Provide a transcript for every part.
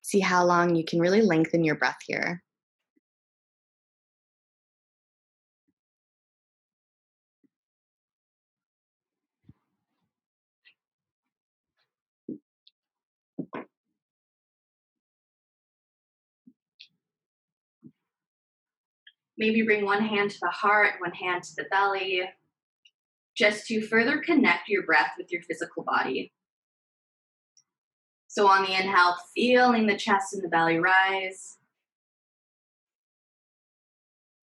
See how long you can really lengthen your breath here. Maybe bring one hand to the heart, one hand to the belly, just to further connect your breath with your physical body. So on the inhale, feeling the chest and the belly rise.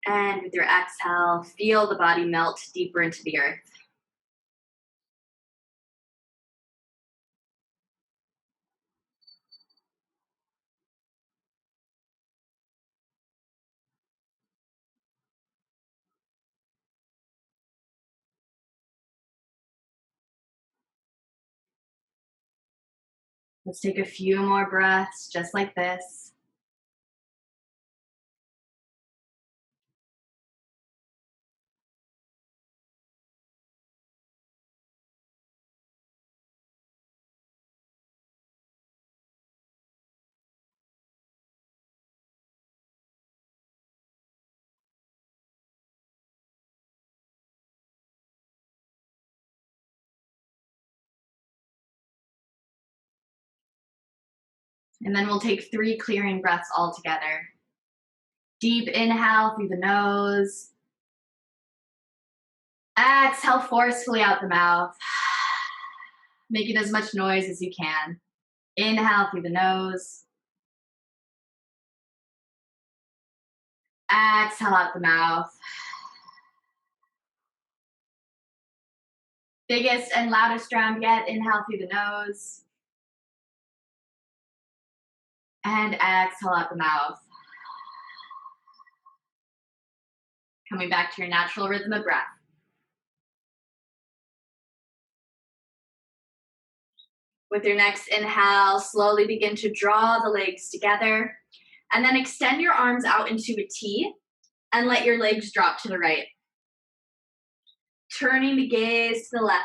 And with your exhale, feel the body melt deeper into the earth. Let's take a few more breaths just like this. And then we'll take 3 clearing breaths all together. Deep inhale through the nose. Exhale forcefully out the mouth, making as much noise as you can. Inhale through the nose. Exhale out the mouth. Biggest and loudest round yet. Inhale through the nose. And exhale out the mouth. Coming back to your natural rhythm of breath. With your next inhale, slowly begin to draw the legs together. And then extend your arms out into a T and let your legs drop to the right. Turning the gaze to the left.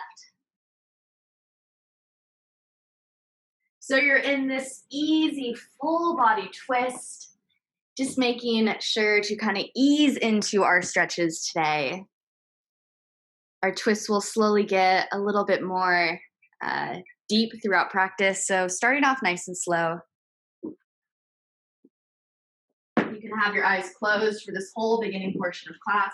So you're in this easy full body twist, just making sure to kind of ease into our stretches today. Our twists will slowly get a little bit more deep throughout practice, so starting off nice and slow. You can have your eyes closed for this whole beginning portion of class.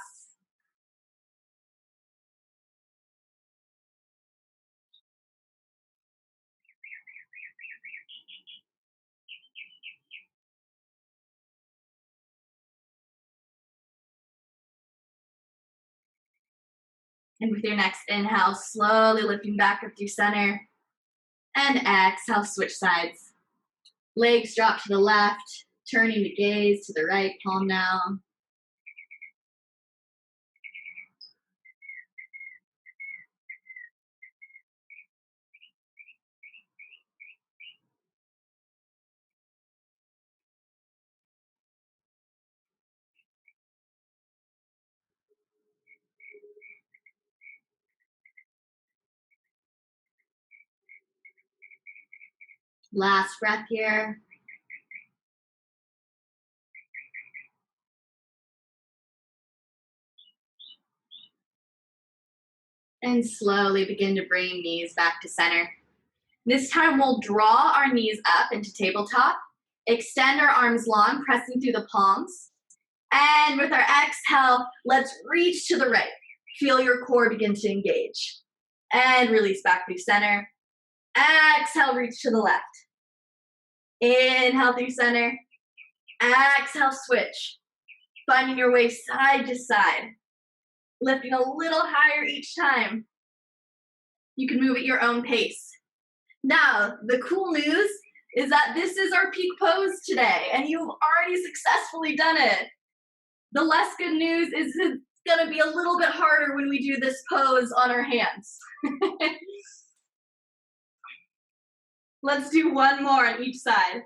And with your next inhale, slowly lifting back up through center. And exhale, switch sides. Legs drop to the left, turning the gaze to the right, palm down. Last breath here. And slowly begin to bring knees back to center. This time we'll draw our knees up into tabletop, extend our arms long, pressing through the palms. And with our exhale, let's reach to the right. Feel your core begin to engage. And release back through center. Exhale, reach to the left. Inhale through center. Exhale, switch. Finding your way side to side. Lifting a little higher each time. You can move at your own pace. Now, the cool news is that this is our peak pose today, and you've already successfully done it. The less good news is it's gonna be a little bit harder when we do this pose on our hands. Let's do one more on each side.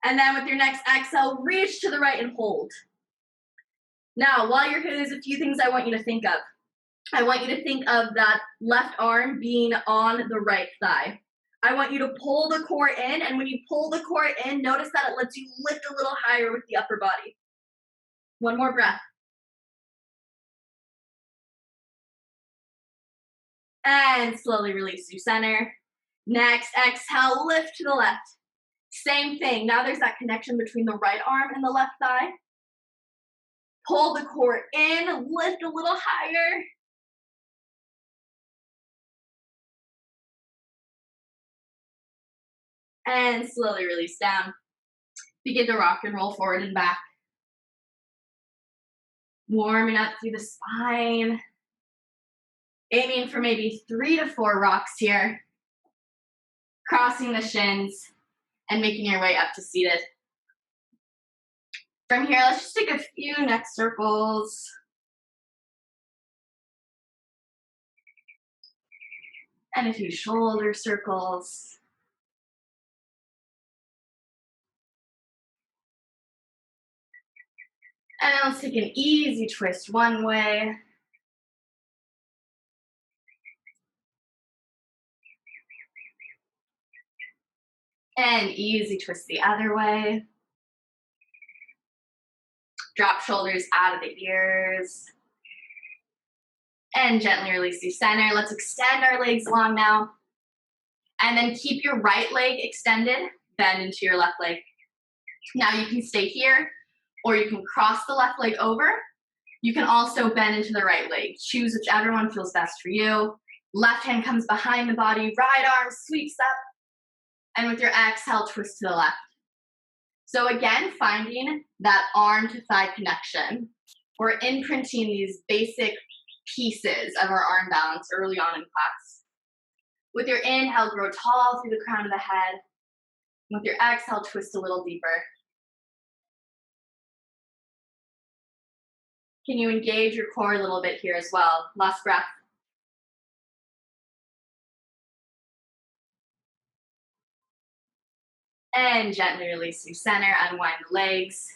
And then with your next exhale, reach to the right and hold. Now, while you're here, there's a few things I want you to think of. I want you to think of that left arm being on the right thigh. I want you to pull the core in, and when you pull the core in, notice that it lets you lift a little higher with the upper body. One more breath. And slowly release to center. Next, exhale, lift to the left. Same thing. Now there's that connection between the right arm and the left thigh. Pull the core in, lift a little higher. And slowly release down. Begin to rock and roll forward and back. Warming up through the spine. Aiming for maybe 3 to 4 rocks here. Crossing the shins and making your way up to seated. From here, let's just take a few neck circles. And a few shoulder circles. And then let's take an easy twist one way. And easy twist the other way. Drop shoulders out of the ears. And gently release to center. Let's extend our legs long now. And then keep your right leg extended, bend into your left leg. Now you can stay here, or you can cross the left leg over. You can also bend into the right leg. Choose whichever one feels best for you. Left hand comes behind the body, right arm sweeps up, and with your exhale, twist to the left. So again, finding that arm to thigh connection. We're imprinting these basic pieces of our arm balance early on in class. With your inhale, grow tall through the crown of the head. With your exhale, twist a little deeper. Can you engage your core a little bit here as well? Last breath. And gently release through center, unwind the legs,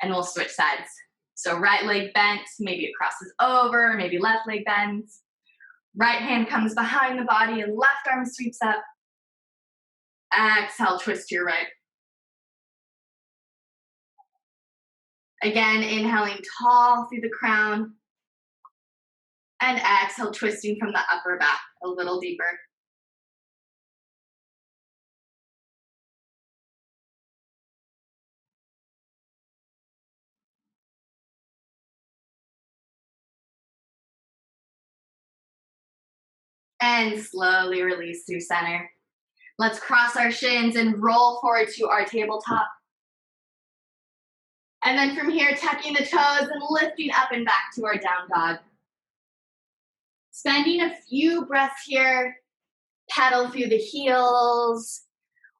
and we'll switch sides. So right leg bent, maybe it crosses over, maybe left leg bends. Right hand comes behind the body and left arm sweeps up. Exhale, twist to your right. Again, inhaling tall through the crown. And exhale, twisting from the upper back a little deeper. And slowly release through center. Let's cross our shins and roll forward to our tabletop. And then from here, tucking the toes and lifting up and back to our down dog. Spending a few breaths here, pedal through the heels,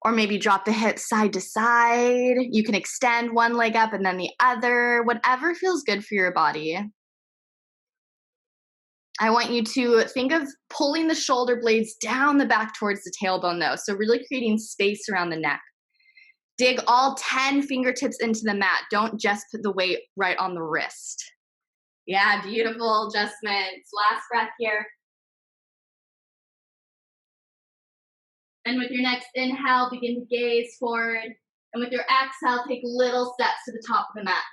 or maybe drop the hips side to side. You can extend one leg up and then the other, whatever feels good for your body. I want you to think of pulling the shoulder blades down the back towards the tailbone though, so really creating space around the neck. Dig all 10 fingertips into the mat. Don't just put the weight right on the wrist. Yeah, beautiful adjustments. Last breath here. And with your next inhale, begin to gaze forward. And with your exhale, take little steps to the top of the mat.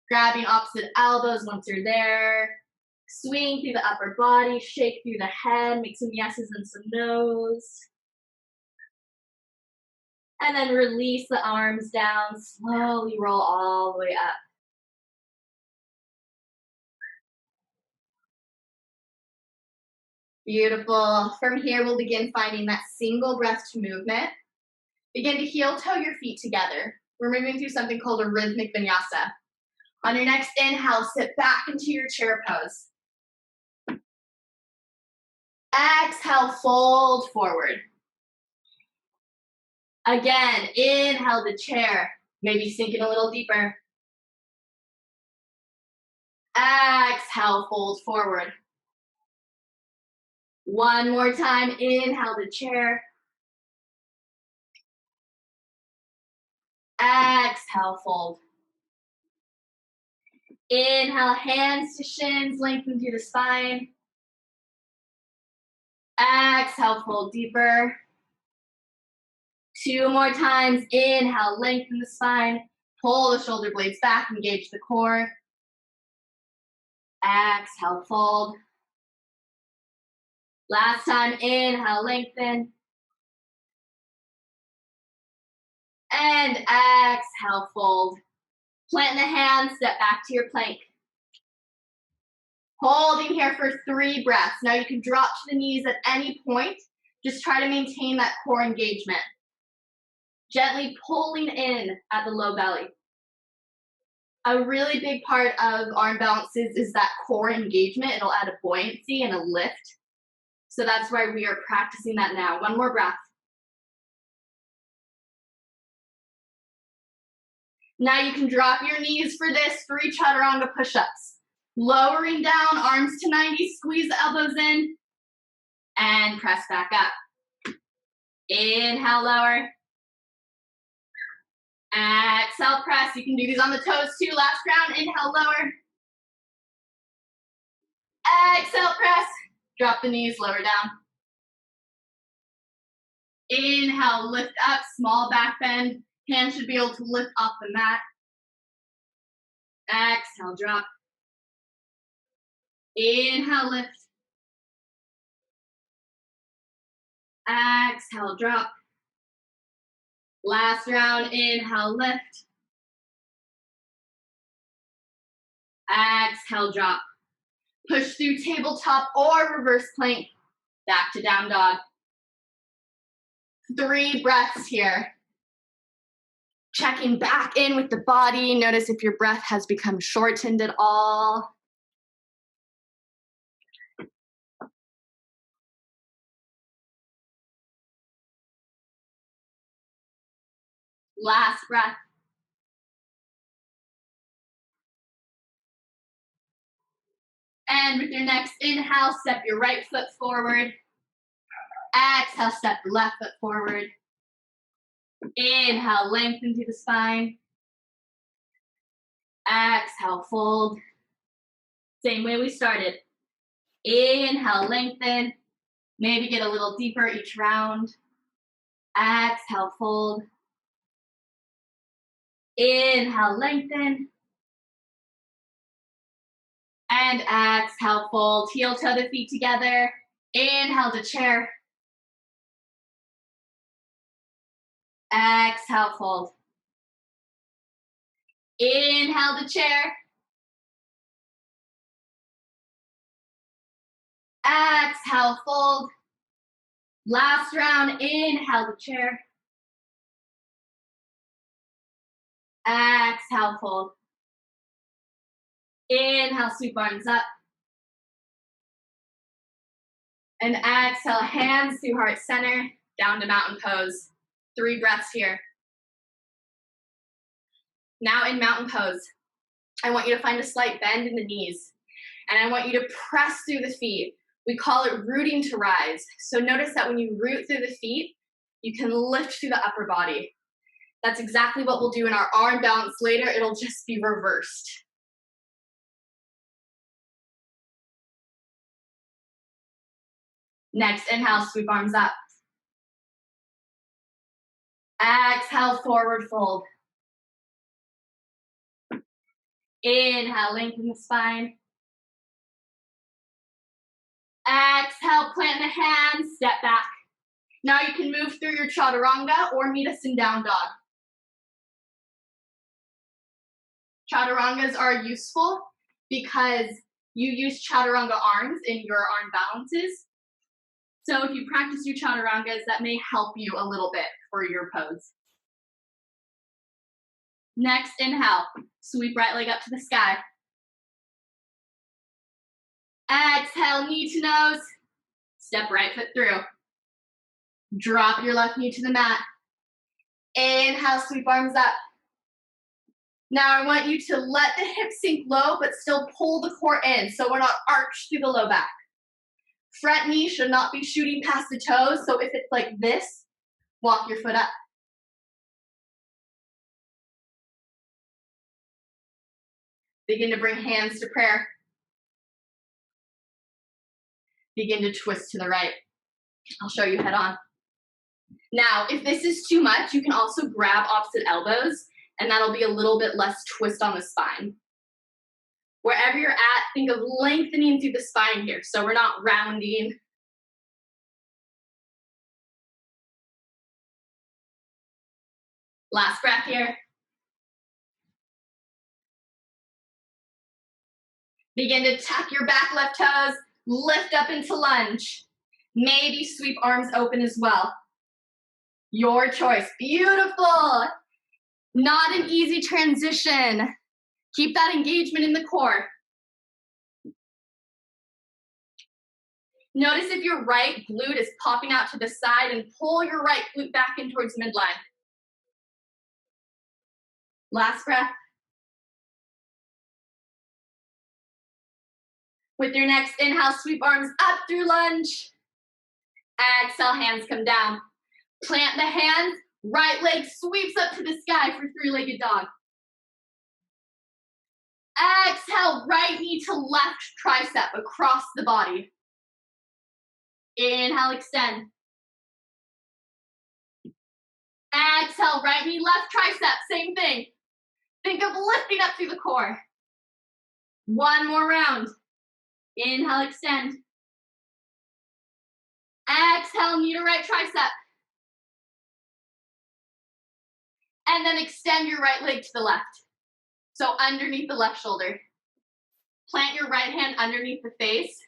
Grabbing opposite elbows once you're there. Swing through the upper body, shake through the head, make some yeses and some nos. And then release the arms down, slowly roll all the way up. Beautiful. From here, we'll begin finding that single breath to movement. Begin to heel toe your feet together. We're moving through something called a rhythmic vinyasa. On your next inhale, sit back into your chair pose. Exhale, fold forward. Again, inhale the chair, maybe sinking a little deeper. Exhale, fold forward. One more time, inhale the chair. Exhale, fold. Inhale, hands to shins, lengthen through the spine. Exhale, fold deeper. 2 more times. Inhale, lengthen the spine. Pull the shoulder blades back, engage the core. Exhale, fold. Last time, inhale, lengthen. And exhale, fold. Plant the hands, step back to your plank. Holding here for 3 breaths. Now you can drop to the knees at any point. Just try to maintain that core engagement. Gently pulling in at the low belly. A really big part of arm balances is that core engagement. It'll add a buoyancy and a lift. So that's why we are practicing that now. 1 more breath. Now you can drop your knees for this 3 chaturanga push-ups. Lowering down, arms to 90, squeeze the elbows in, and press back up. Inhale, lower. Exhale, press. You can do these on the toes too. Last round, inhale, lower. Exhale, press. Drop the knees, lower down. Inhale, lift up, small back bend. Hands should be able to lift off the mat. Exhale, drop. Inhale, lift. Exhale, drop. Last round, inhale, lift. Exhale, drop. Push through tabletop or reverse plank. Back to down dog. 3 breaths here. Checking back in with the body. Notice if your breath has become shortened at all. Last breath. And with your next inhale, step your right foot forward. Exhale, step the left foot forward. Inhale, lengthen through the spine. Exhale, fold. Same way we started. Inhale, lengthen. Maybe get a little deeper each round. Exhale, fold. Inhale, lengthen. And exhale, fold. Heel toe the feet together. Inhale to chair. Exhale, fold. Inhale to chair. Exhale, fold. Last round, inhale to chair. Exhale, fold. Inhale, sweep arms up. And exhale, hands to heart center, down to mountain pose. 3 breaths here. Now in mountain pose, I want you to find a slight bend in the knees. And I want you to press through the feet. We call it rooting to rise. So notice that when you root through the feet, you can lift through the upper body. That's exactly what we'll do in our arm balance later. It'll just be reversed. Next, inhale, sweep arms up. Exhale, forward fold. Inhale, lengthen the spine. Exhale, plant the hands, step back. Now you can move through your chaturanga or meet us in down dog. Chaturangas are useful because you use chaturanga arms in your arm balances. So if you practice your chaturangas, that may help you a little bit for your pose. Next, inhale, sweep right leg up to the sky. Exhale, knee to nose, step right foot through. Drop your left knee to the mat. Inhale, sweep arms up. Now I want you to let the hips sink low, but still pull the core in, so we're not arched through the low back. Front knee should not be shooting past the toes, so if it's like this, walk your foot up. Begin to bring hands to prayer. Begin to twist to the right. I'll show you head on. Now, if this is too much, you can also grab opposite elbows, and that'll be a little bit less twist on the spine. Wherever you're at, think of lengthening through the spine here, so we're not rounding. Last breath here. Begin to tuck your back left toes, lift up into lunge. Maybe sweep arms open as well. Your choice. Beautiful. Not an easy transition. Keep that engagement in the core. Notice if your right glute is popping out to the side and pull your right glute back in towards midline. Last breath. With your next inhale, sweep arms up through lunge. Exhale, hands come down. Plant the hands, right leg sweeps up to the sky for three-legged dog. Exhale, right knee to left tricep across the body. Inhale, extend. Exhale, right knee, left tricep, same thing. Think of lifting up through the core. One more round. Inhale, extend. Exhale, knee to right tricep. And then extend your right leg to the left. So underneath the left shoulder. Plant your right hand underneath the face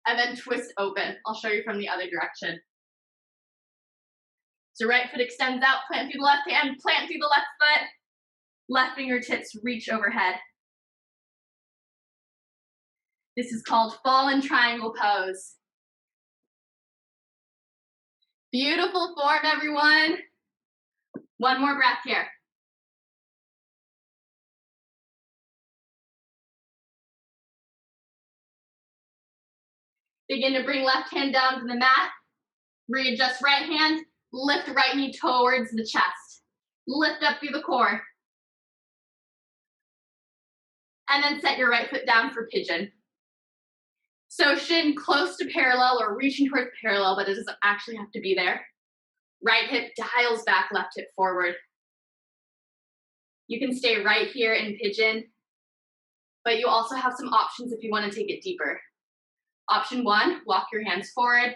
and then twist open. I'll show you from the other direction. So right foot extends out, plant through the left hand, plant through the left foot. Left fingertips reach overhead. This is called fallen triangle pose. Beautiful form, everyone. One more breath here. Begin to bring left hand down to the mat. Readjust right hand. Lift right knee towards the chest. Lift up through the core. And then set your right foot down for pigeon. So shin close to parallel or reaching towards parallel, but it doesn't actually have to be there. Right hip dials back, left hip forward. You can stay right here in pigeon, but you also have some options if you want to take it deeper. Option one, walk your hands forward.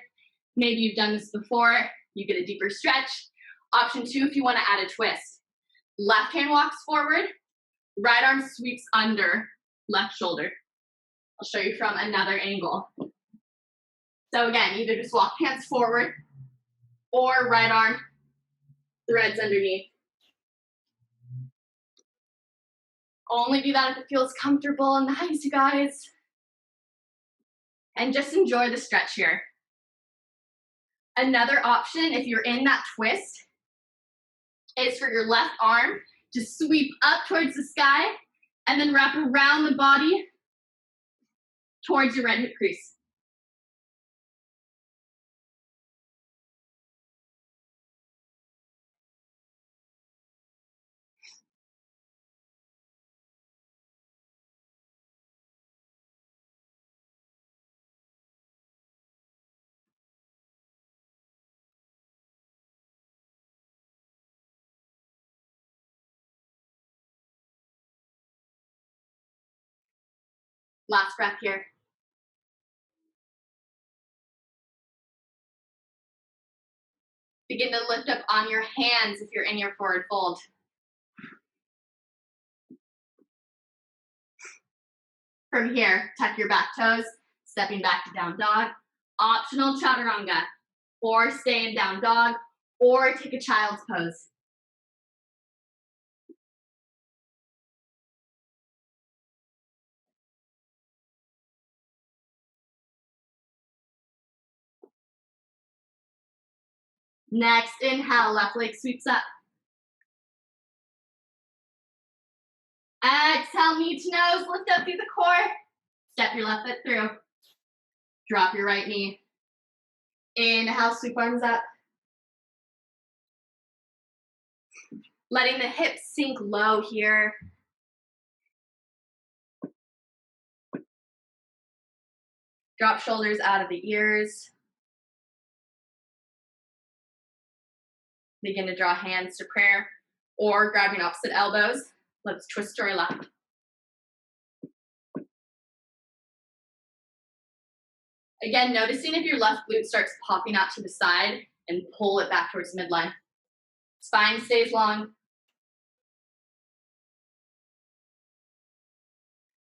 Maybe you've done this before, you get a deeper stretch. Option two, if you want to add a twist. Left hand walks forward, right arm sweeps under left shoulder. I'll show you from another angle. So again, either just walk hands forward or right arm threads underneath. Only do that if it feels comfortable and nice, you guys. And just enjoy the stretch here. Another option, if you're in that twist, is for your left arm to sweep up towards the sky and then wrap around the body towards your right hip crease. Last breath here. Begin to lift up on your hands if you're in your forward fold. From here, tuck your back toes, stepping back to down dog. Optional chaturanga, or stay in down dog, or take a child's pose. Next, inhale, left leg sweeps up. Exhale, knee to nose, lift up through the core. Step your left foot through. Drop your right knee. Inhale, sweep arms up. Letting the hips sink low here. Drop shoulders out of the ears. Begin to draw hands to prayer or grabbing opposite elbows. Let's twist to our left. Again, noticing if your left glute starts popping out to the side and pull it back towards midline. Spine stays long.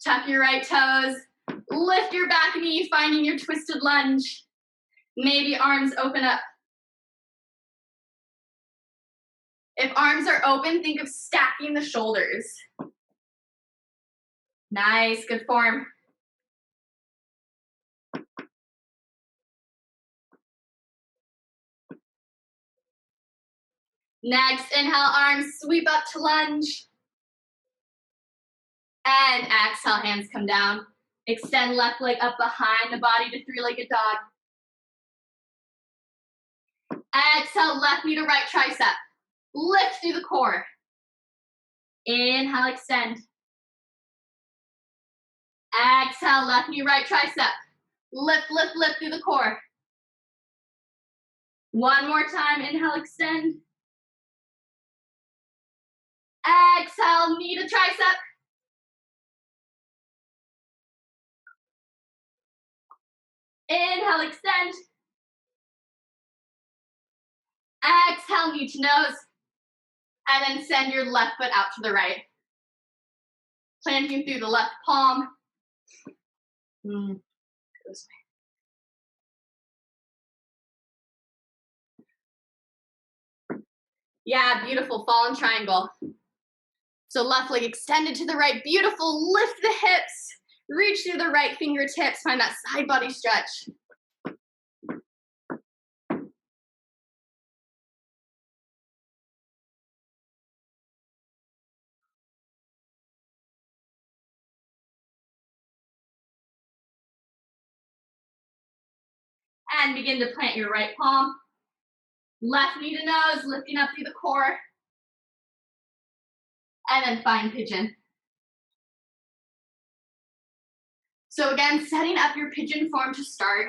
Tuck your right toes. Lift your back knee, finding your twisted lunge. Maybe arms open up. If arms are open, think of stacking the shoulders. Nice, good form. Next, inhale, arms sweep up to lunge. And exhale, hands come down. Extend left leg up behind the body to three-legged dog. Exhale, left knee to right tricep. Lift through the core. Inhale, extend. Exhale, left knee, right tricep. Lift, lift, lift through the core. One more time, inhale, extend. Exhale, knee to tricep. Inhale, extend. Exhale, knee to nose. And then send your left foot out to the right. Planting through the left palm. This way. Yeah, beautiful, fallen triangle. So left leg extended to the right, beautiful, lift the hips, reach through the right fingertips, find that side body stretch. And begin to plant your right palm. Left knee to nose, lifting up through the core. And then find pigeon. So again, setting up your pigeon form to start.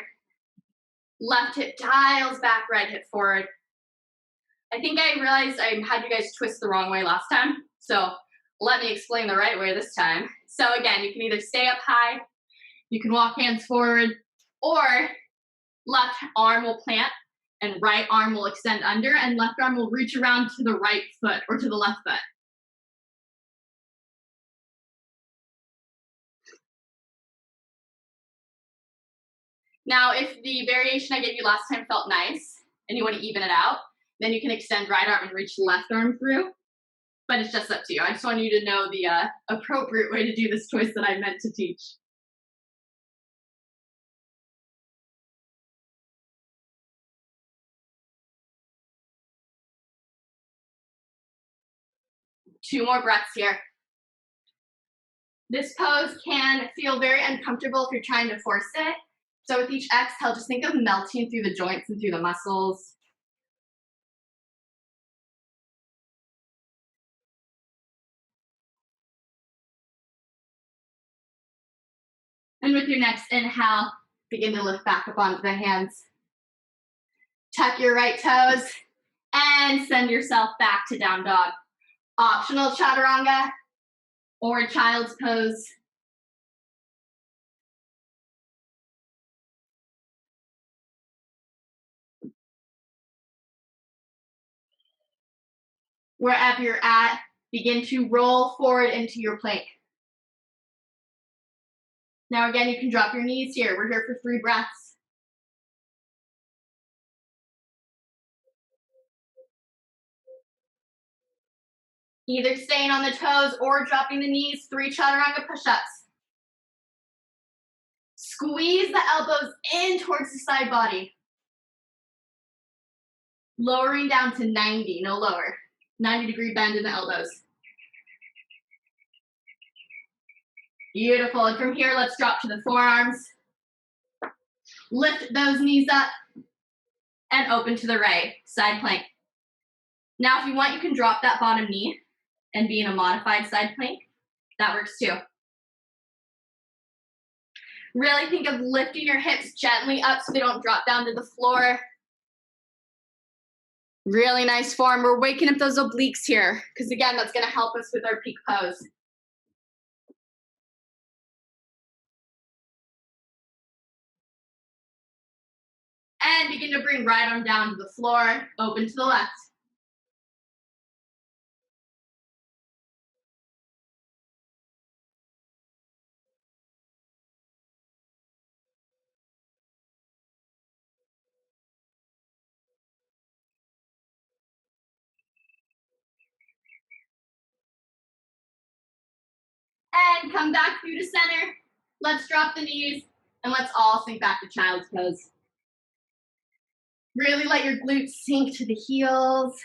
Left hip dials back, right hip forward. I think I realized I had you guys twist the wrong way last time. So let me explain the right way this time. So again, you can either stay up high, you can walk hands forward, or left arm will plant and right arm will extend under and left arm will reach around to the right foot or to the left foot. Now, if the variation I gave you last time felt nice and you want to even it out, then you can extend right arm and reach left arm through, but it's just up to you. I just want you to know the appropriate way to do this twist that I meant to teach. Two more breaths here. This pose can feel very uncomfortable if you're trying to force it. So with each exhale, just think of melting through the joints and through the muscles. And with your next inhale, begin to lift back up onto the hands. Tuck your right toes and send yourself back to down dog. Optional chaturanga or child's pose. Wherever you're at, begin to roll forward into your plank. Now again, you can drop your knees here. We're here for 3 breaths. Either staying on the toes or dropping the knees, 3 chaturanga push-ups. Squeeze the elbows in towards the side body. Lowering down to 90, no lower. 90-degree bend in the elbows. Beautiful, and from here, let's drop to the forearms. Lift those knees up and open to the right, side plank. Now, if you want, you can drop that bottom knee and be in a modified side plank. That works too. Really think of lifting your hips gently up so they don't drop down to the floor. Really nice form. We're waking up those obliques here because, again, that's going to help us with our peak pose. And begin to bring right arm down to the floor, open to the left. And come back through to center. Let's drop the knees and let's all sink back to child's pose. Really let your glutes sink to the heels,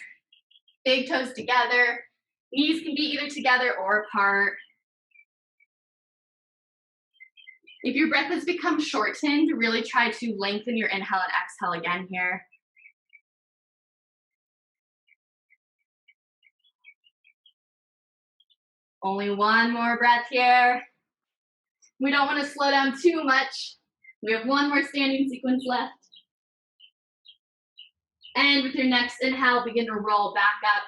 big toes together. Knees can be either together or apart. If your breath has become shortened, really try to lengthen your inhale and exhale again here. Only one more breath here. We don't want to slow down too much. We have one more standing sequence left. And with your next inhale, begin to roll back up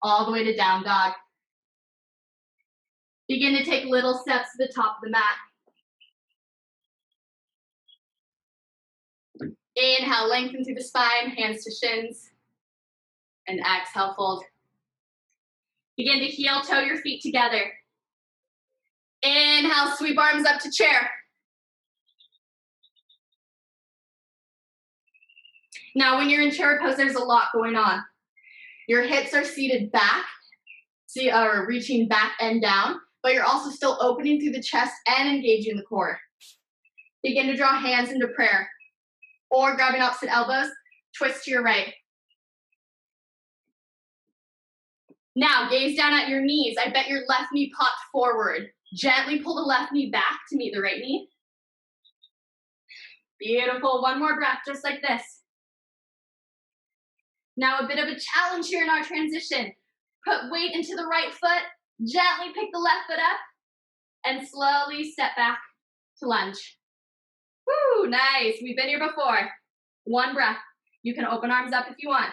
all the way to down dog. Begin to take little steps to the top of the mat. Inhale, lengthen through the spine, hands to shins. And exhale, fold. Begin to heel toe your feet together. Inhale, sweep arms up to chair. Now, when you're in chair pose, there's a lot going on. Your hips are seated back, or reaching back and down, but you're also still opening through the chest and engaging the core. Begin to draw hands into prayer, or grabbing opposite elbows, twist to your right. Now, gaze down at your knees. I bet your left knee popped forward. Gently pull the left knee back to meet the right knee. Beautiful. One more breath, just like this. Now, a bit of a challenge here in our transition. Put weight into the right foot, gently pick the left foot up, and slowly step back to lunge. Woo, nice. We've been here before. One breath. You can open arms up if you want.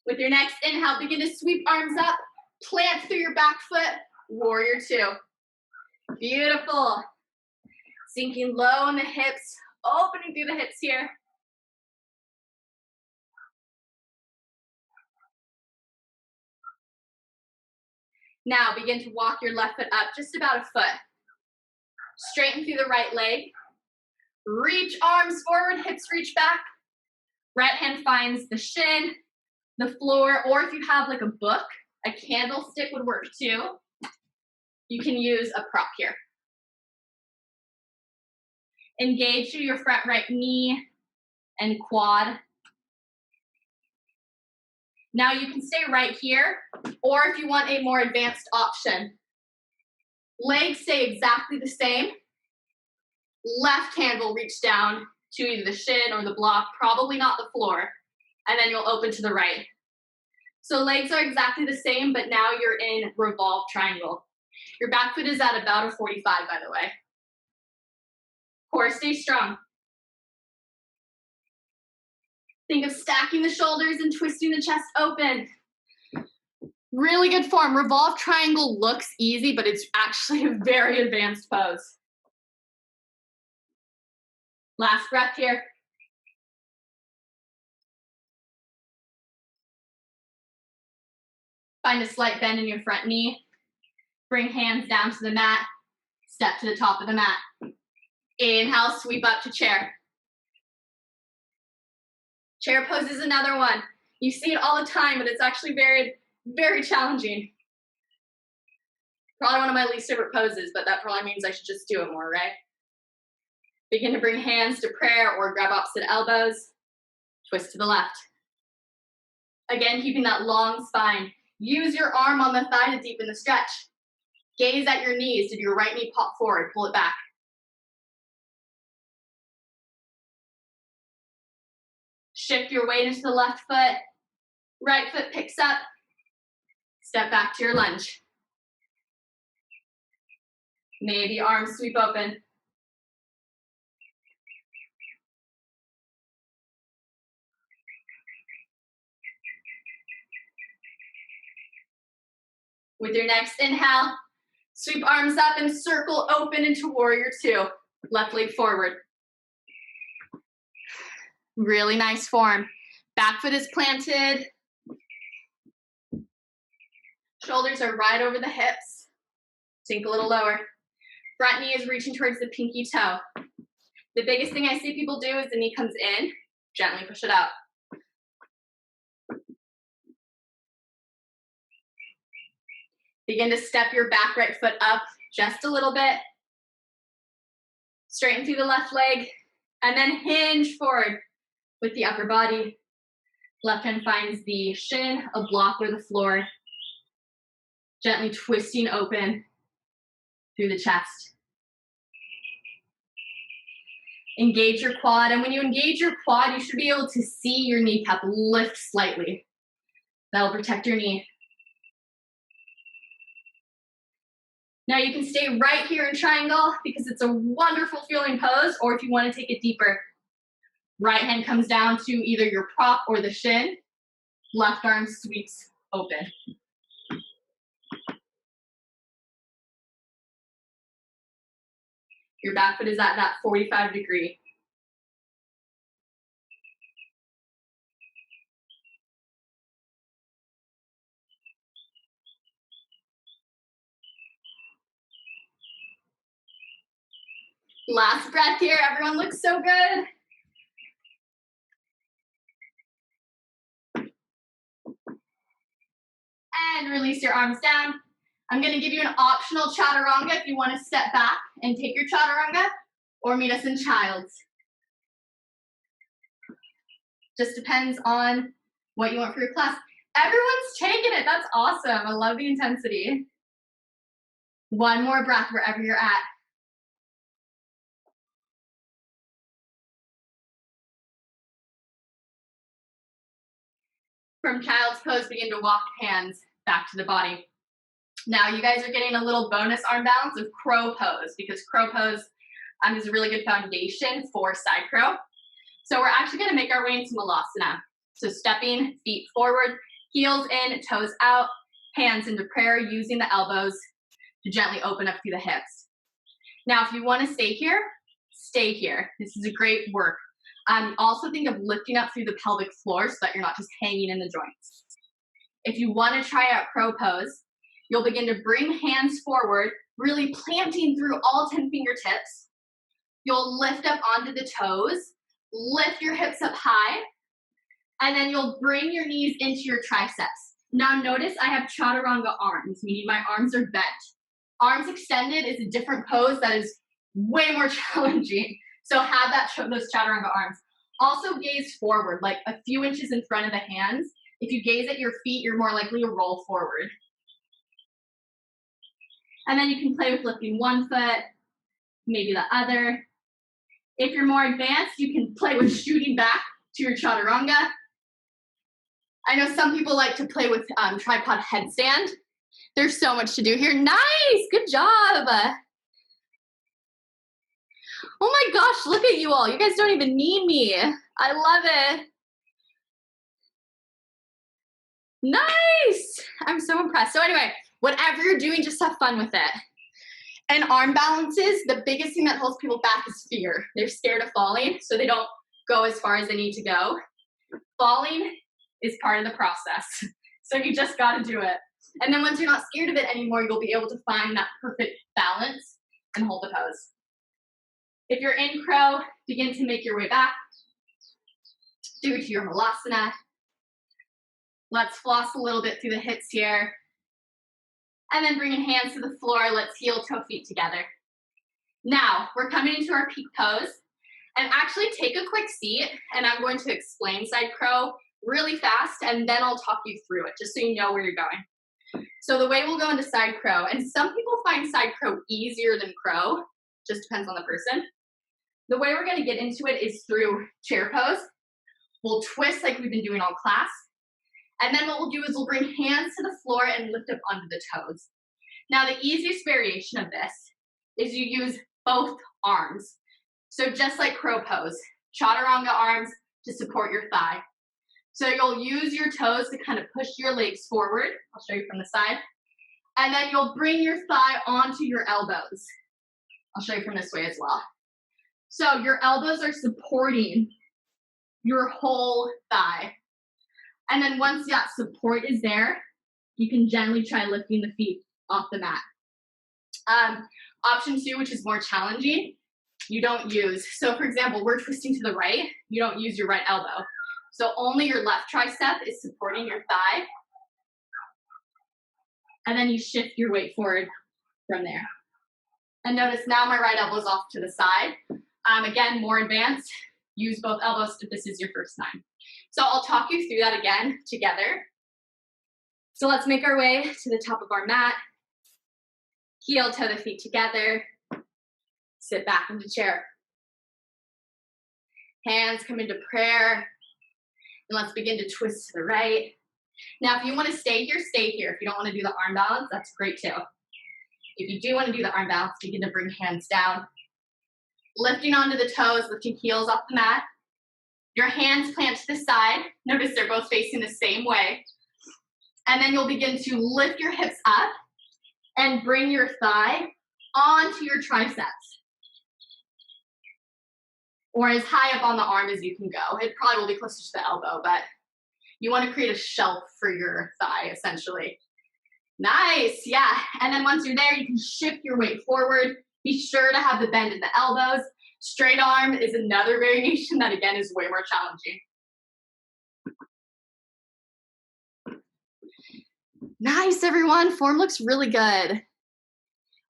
With your next inhale, begin to sweep arms up, plant through your back foot, warrior two. Beautiful. Sinking low in the hips, opening through the hips here. Now begin to walk your left foot up just about a foot. Straighten through the right leg. Reach arms forward, hips reach back. Right hand finds the shin, the floor, or if you have like a book, a candlestick would work too. You can use a prop here. Engage through your front right knee and quad. Now you can stay right here, or if you want a more advanced option, legs stay exactly the same. Left hand will reach down to either the shin or the block, probably not the floor, and then you'll open to the right. So legs are exactly the same, but now you're in revolved triangle. Your back foot is at about a 45, by the way. Core, stay strong. Think of stacking the shoulders and twisting the chest open. Really good form. Revolved triangle looks easy, but it's actually a very advanced pose. Last breath here. Find a slight bend in your front knee. Bring hands down to the mat. Step to the top of the mat. Inhale, sweep up to chair. Chair pose is another one. You see it all the time, but it's actually very, very challenging. Probably one of my least favorite poses, but that probably means I should just do it more, right? Begin to bring hands to prayer or grab opposite elbows. Twist to the left. Again, keeping that long spine. Use your arm on the thigh to deepen the stretch. Gaze at your knees. Did your right knee pop forward? Pull it back. Shift your weight into the left foot. Right foot picks up. Step back to your lunge. Maybe arms sweep open. With your next inhale, sweep arms up and circle open into warrior two. Left leg forward. Really nice form. Back foot is planted. Shoulders are right over the hips. Sink a little lower. Front knee is reaching towards the pinky toe. The biggest thing I see people do is the knee comes in, gently push it out. Begin to step your back right foot up just a little bit. Straighten through the left leg, and then hinge forward with the upper body. Left hand finds the shin, a block or the floor. Gently twisting open through the chest. Engage your quad, and when you engage your quad, you should be able to see your kneecap lift slightly. That'll protect your knee. Now you can stay right here in triangle because it's a wonderful feeling pose, or if you want to take it deeper, right hand comes down to either your prop or the shin, left arm sweeps open. Your back foot is at that 45 degree. Last breath here, everyone looks so good. And release your arms down. I'm gonna give you an optional chaturanga if you wanna step back and take your chaturanga, or meet us in child's. Just depends on what you want for your class. Everyone's taking it, that's awesome. I love the intensity. One more breath wherever you're at. From child's pose, begin to walk hands back to the body. Now you guys are getting a little bonus arm balance of crow pose, because crow pose is a really good foundation for side crow. So we're actually gonna make our way into Malasana. So stepping, feet forward, heels in, toes out, hands into prayer, using the elbows to gently open up through the hips. Now if you wanna stay here, stay here. This is a great work. Also think of lifting up through the pelvic floor so that you're not just hanging in the joints. If you want to try out crow pose, you'll begin to bring hands forward, really planting through all 10 fingertips. You'll lift up onto the toes, lift your hips up high, and then you'll bring your knees into your triceps. Now notice I have chaturanga arms, meaning my arms are bent. Arms extended is a different pose that is way more challenging. So have those chaturanga arms. Also gaze forward, like a few inches in front of the hands. If you gaze at your feet, you're more likely to roll forward. And then you can play with lifting one foot, maybe the other. If you're more advanced, you can play with shooting back to your chaturanga. I know some people like to play with tripod headstand. There's so much to do here. Nice, good job. Oh my gosh, look at you all. You guys don't even need me. I love it. Nice. I'm so impressed. So anyway, whatever you're doing, just have fun with it. And arm balances, the biggest thing that holds people back is fear. They're scared of falling, so they don't go as far as they need to go. Falling is part of the process. So you just gotta do it. And then once you're not scared of it anymore, you'll be able to find that perfect balance and hold the pose. If you're in crow, begin to make your way back through to your Malasana. Let's floss a little bit through the hips here. And then bringing hands to the floor, let's heel toe feet together. Now, we're coming into our peak pose. And actually take a quick seat, and I'm going to explain side crow really fast, and then I'll talk you through it, just so you know where you're going. So the way we'll go into side crow, and some people find side crow easier than crow, just depends on the person. The way we're going to get into it is through chair pose. We'll twist like we've been doing all class. And then what we'll do is we'll bring hands to the floor and lift up onto the toes. Now the easiest variation of this is you use both arms. So just like crow pose, chaturanga arms to support your thigh. So you'll use your toes to kind of push your legs forward. I'll show you from the side. And then you'll bring your thigh onto your elbows. I'll show you from this way as well. So your elbows are supporting your whole thigh. And then once that support is there, you can gently try lifting the feet off the mat. Option 2, which is more challenging, you don't use. So for example, we're twisting to the right, you don't use your right elbow. So only your left tricep is supporting your thigh. And then you shift your weight forward from there. And notice now my right elbow's off to the side. Again, more advanced, use both elbows if this is your first time. So I'll talk you through that again together. So let's make our way to the top of our mat. Heel toe the feet together. Sit back into chair. Hands come into prayer. And let's begin to twist to the right. Now, if you want to stay here, stay here. If you don't want to do the arm balance, that's great too. If you do want to do the arm balance, begin to bring hands down. Lifting onto the toes, lifting heels off the mat. Your hands plant to the side. Notice they're both facing the same way. And then you'll begin to lift your hips up and bring your thigh onto your triceps. Or as high up on the arm as you can go. It probably will be closer to the elbow, but you want to create a shelf for your thigh, essentially. Nice, yeah. And then once you're there, you can shift your weight forward. Be sure to have the bend in the elbows. Straight arm is another variation that, again, is way more challenging. Nice, everyone. Form looks really good.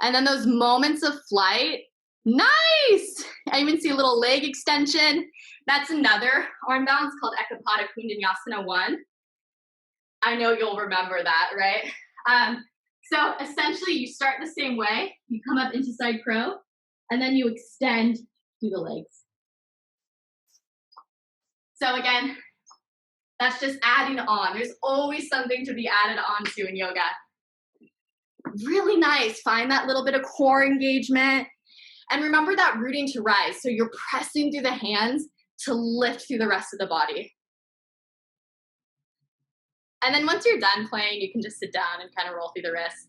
And then those moments of flight, nice! I even see a little leg extension. That's another arm balance called Ekapada Kundanyasana 1. I know you'll remember that, right? So essentially you start the same way. You come up into side crow, and then you extend through the legs. So again, that's just adding on. There's always something to be added on to in yoga. Really nice. Find that little bit of core engagement. And remember that rooting to rise. So you're pressing through the hands to lift through the rest of the body. And then once you're done playing, you can just sit down and kind of roll through the wrists.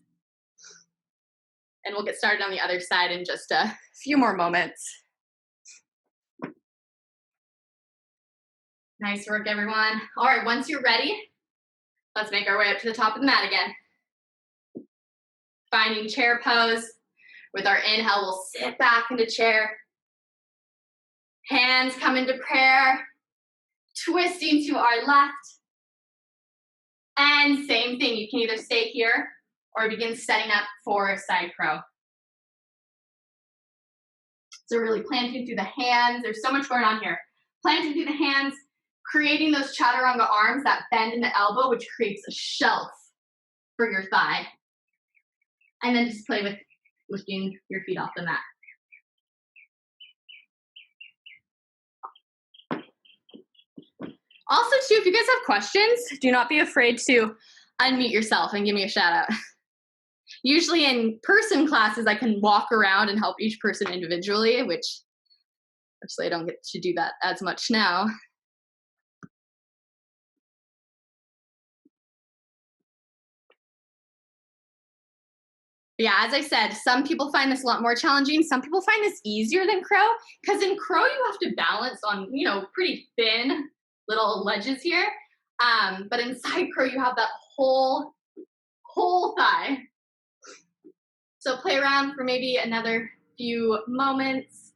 And we'll get started on the other side in just a few more moments. Nice work, everyone. All right, once you're ready, let's make our way up to the top of the mat again. Finding chair pose. With our inhale, we'll sit back into chair. Hands come into prayer. Twisting to our left. And same thing, you can either stay here or begin setting up for side crow. So really planting through the hands. There's so much going on here. Planting through the hands, creating those chaturanga arms, that bend in the elbow, which creates a shelf for your thigh. And then just play with lifting your feet off the mat. Also, too, if you guys have questions, do not be afraid to unmute yourself and give me a shout out. Usually in person classes, I can walk around and help each person individually, which actually I don't get to do that as much now. Yeah, as I said, some people find this a lot more challenging. Some people find this easier than crow, because in crow you have to balance on, pretty thin little ledges here. But in side crow you have that whole thigh. So play around for maybe another few moments.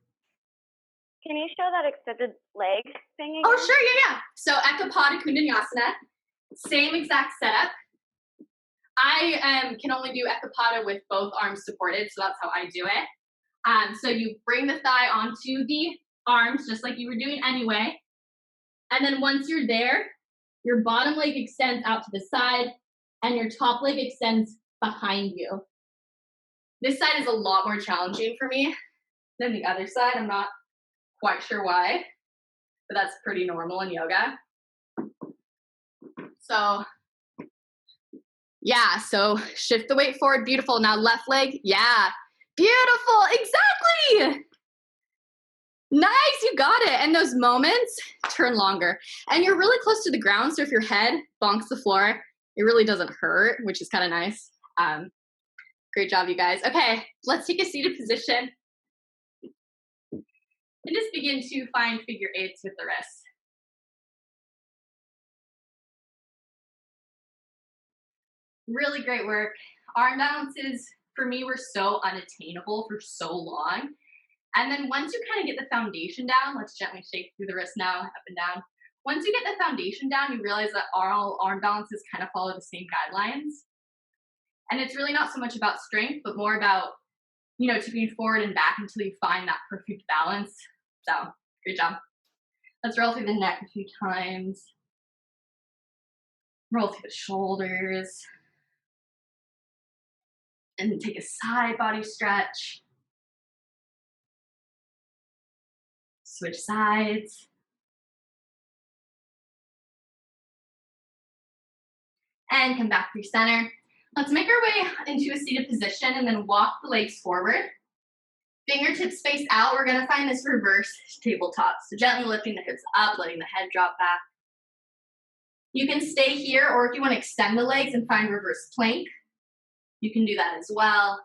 Can you show that extended leg thing again? Oh, sure, yeah. So Ekapada Kundanyasana, same exact setup. I can only do Ekapada with both arms supported, so that's how I do it. So you bring the thigh onto the arms, just like you were doing anyway. And then once you're there, your bottom leg extends out to the side, and your top leg extends behind you. This side is a lot more challenging for me than the other side. I'm not quite sure why, but that's pretty normal in yoga. So yeah, so shift the weight forward, beautiful. Now left leg, yeah. Beautiful, exactly. Nice, you got it. And those moments turn longer. And you're really close to the ground, so if your head bonks the floor, it really doesn't hurt, which is kind of nice. Great job, you guys. Okay, let's take a seated position. And just begin to find figure eights with the wrists. Really great work. Arm balances, for me, were so unattainable for so long. And then once you kind of get the foundation down, let's gently shake through the wrist now, up and down. Once you get the foundation down, you realize that all arm balances kind of follow the same guidelines. And it's really not so much about strength, but more about, tipping forward and back until you find that perfect balance. So, great job. Let's roll through the neck a few times. Roll through the shoulders. And take a side body stretch. Switch sides. And come back through center. Let's make our way into a seated position and then walk the legs forward. Fingertips face out. We're gonna find this reverse tabletop. So gently lifting the hips up, letting the head drop back. You can stay here, or if you want to extend the legs and find reverse plank, you can do that as well.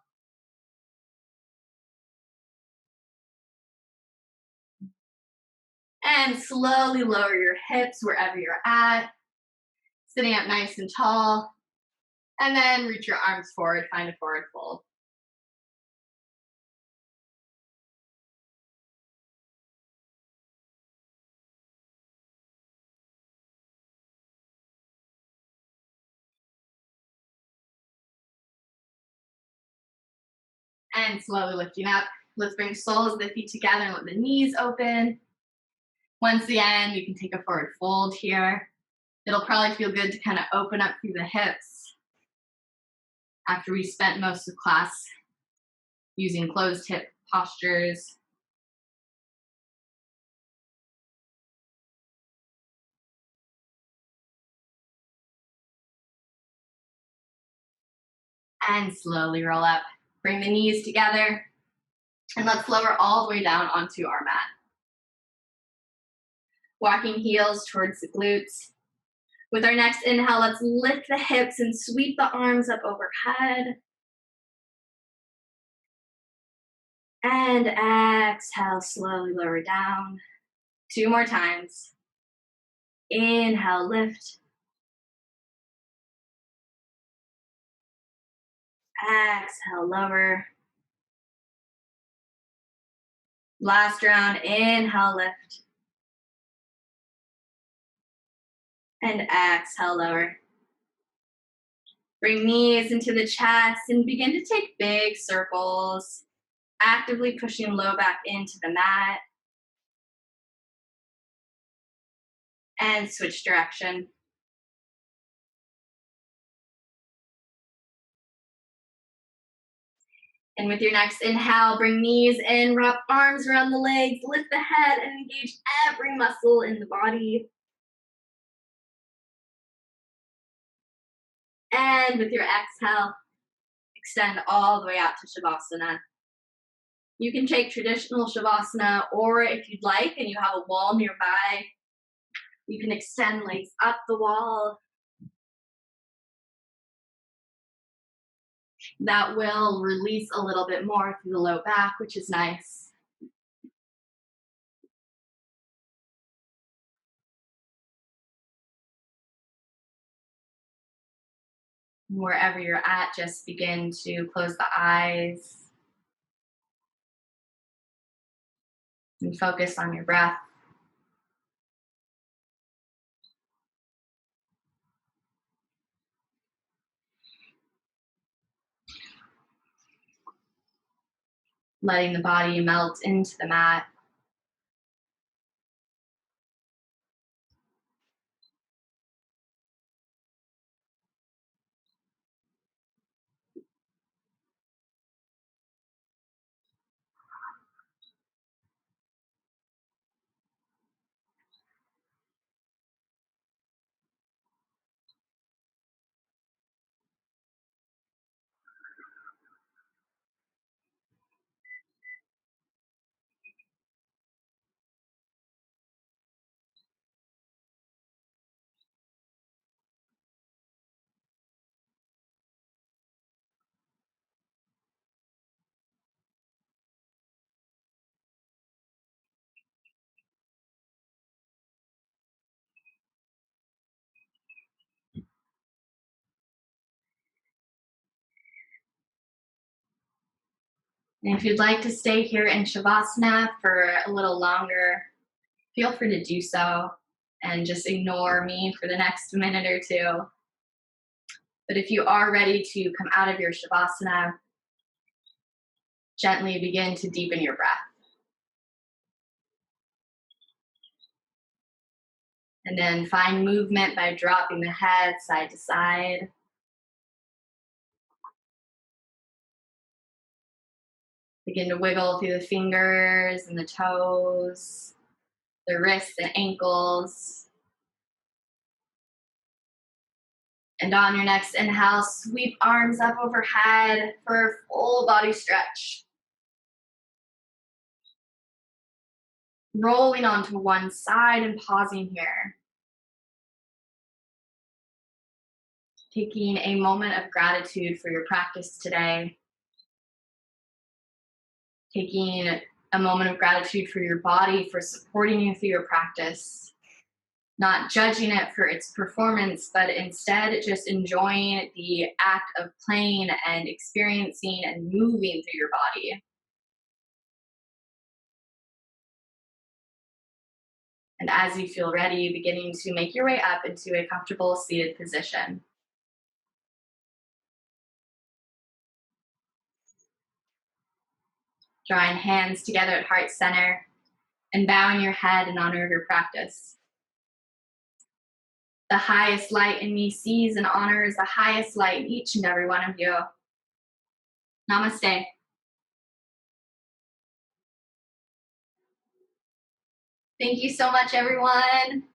And slowly lower your hips wherever you're at. Sitting up nice and tall. And then reach your arms forward, find a forward fold. And slowly lifting up. Let's bring soles of the feet together and let the knees open. Once again, you can take a forward fold here. It'll probably feel good to kind of open up through the hips after we spent most of class using closed hip postures. And slowly roll up. Bring the knees together. And let's lower all the way down onto our mat. Walking heels towards the glutes. With our next inhale, let's lift the hips and sweep the arms up overhead. And exhale, slowly lower down. 2 more times. Inhale, lift. Exhale, lower. Last round, inhale, lift. And exhale, lower. Bring knees into the chest and begin to take big circles, actively pushing low back into the mat. And switch direction. And with your next inhale, bring knees in, wrap arms around the legs, lift the head, and engage every muscle in the body. And with your exhale, extend all the way out to Shavasana. You can take traditional Shavasana, or if you'd like and you have a wall nearby, you can extend legs up the wall. That will release a little bit more through the low back, which is nice. Wherever you're at, just begin to close the eyes and focus on your breath. Letting the body melt into the mat. And if you'd like to stay here in Shavasana for a little longer, feel free to do so and just ignore me for the next minute or two. But if you are ready to come out of your Shavasana, gently begin to deepen your breath. And then find movement by dropping the head side to side. Begin to wiggle through the fingers and the toes, the wrists and ankles. And on your next inhale, sweep arms up overhead for a full body stretch. Rolling onto one side and pausing here. Taking a moment of gratitude for your practice today. Taking a moment of gratitude for your body for supporting you through your practice. Not judging it for its performance, but instead just enjoying the act of playing and experiencing and moving through your body. And as you feel ready, beginning to make your way up into a comfortable seated position. Drawing hands together at heart center and bowing your head in honor of your practice. The highest light in me sees and honors the highest light in each and every one of you. Namaste. Thank you so much, everyone.